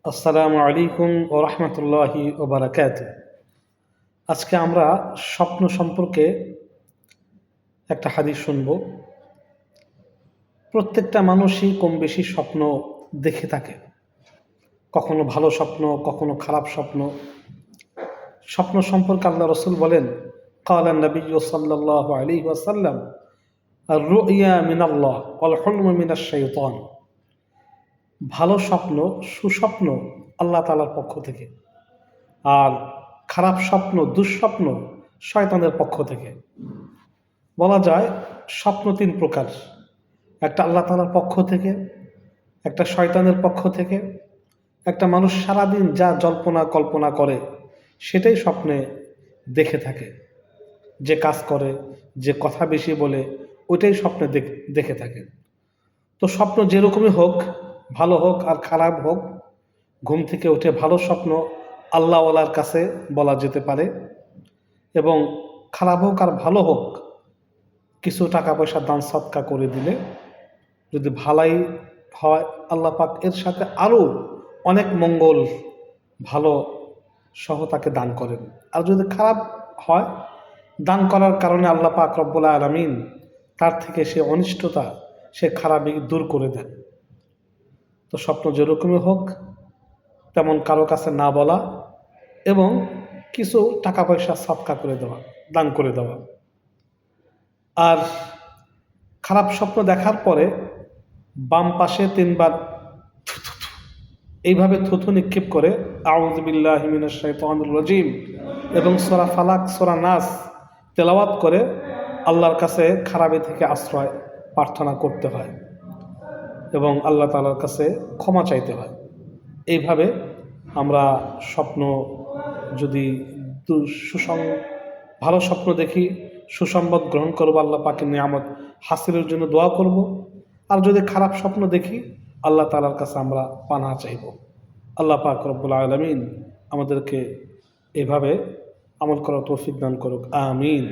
আসসালামু আলাইকুম ওয়া রাহমাতুল্লাহি ওয়া বারাকাতুহু। আজকে আমরা স্বপ্ন সম্পর্কে একটা হাদিস শুনব। প্রত্যেকটা মানুষই কম বেশি স্বপ্ন দেখে থাকে। কখনো ভালো স্বপ্ন, কখনো খারাপ স্বপ্ন। স্বপ্ন সম্পর্কে আল্লাহ রাসূল বলেন, ক্বালা নবিয়্যু সাল্লাল্লাহু আলাইহি ওয়াসাল্লাম, আর-রু'য়া মিনাল্লাহ ওয়াল হুলমু মিনাশ শাইতান। ভালো স্বপ্ন, সুস্বপ্ন আল্লাহ তাআলার পক্ষ থেকে। আর খারাপ স্বপ্ন, দুঃস্বপ্ন শয়তানের পক্ষ থেকে। বলা যায় স্বপ্ন তিন প্রকার। একটা আল্লাহ তাআলার পক্ষ থেকে, একটা শয়তানের পক্ষ থেকে, একটা মানুষ সারাদিন যা জল্পনা কল্পনা করে সেটাই স্বপ্নে দেখে থাকে। যে কাজ করে, যে কথা বেশি বলে, ওইটাই স্বপ্নে দেখে থাকে। তো স্বপ্ন যেরকমই হোক, ভালো হোক আর খারাপ হোক, ঘুম থেকে উঠে ভালো স্বপ্ন আল্লাহওয়ালার কাছে বলা যেতে পারে, এবং খারাপ হোক আর ভালো হোক, কিছু টাকা পয়সা দান সদকা করে দিলে যদি ভালাই হয়, আল্লাহ পাক এর সাথে আরও অনেক মঙ্গল ভালো সহ তাকে দান করেন। আর যদি খারাপ হয়, দান করার কারণে আল্লাহ পাক রব্বুল আলামিন তার থেকে সে অনিষ্টতা, সে খারাপই দূর করে দেন। তো স্বপ্ন যেরকমই হোক তেমন কারো কাছে না বলা, এবং কিছু টাকা পয়সা সদকা করে দেওয়া, দান করে দেওয়া। আর খারাপ স্বপ্ন দেখার পরে বাম পাশে তিনবার এইভাবে থুথু নিক্ষেপ করে আউযু বিল্লাহি মিনাশ শাইতানির রাজিম এবং সূরা ফালাক, সূরা নাস তেলাওয়াত করে আল্লাহর কাছে খারাপি থেকে আশ্রয় প্রার্থনা করতে হয় এবং আল্লাহ তাআলার কাছে ক্ষমা চাইতে হয়। এইভাবে আমরা স্বপ্ন যদি ভালো স্বপ্ন দেখি, সুসংবাদ গ্রহণ করব, আল্লাহ পাকের নিয়ামত হাসিলের জন্য দোয়া করব। আর যদি খারাপ স্বপ্ন দেখি, আল্লাহ তাআলার কাছে আমরা পানাহ চাইব। আল্লাহ পাক রব্বুল আলামিন আমাদেরকে এভাবে আমল করার তৌফিক দান করুক। আমিন।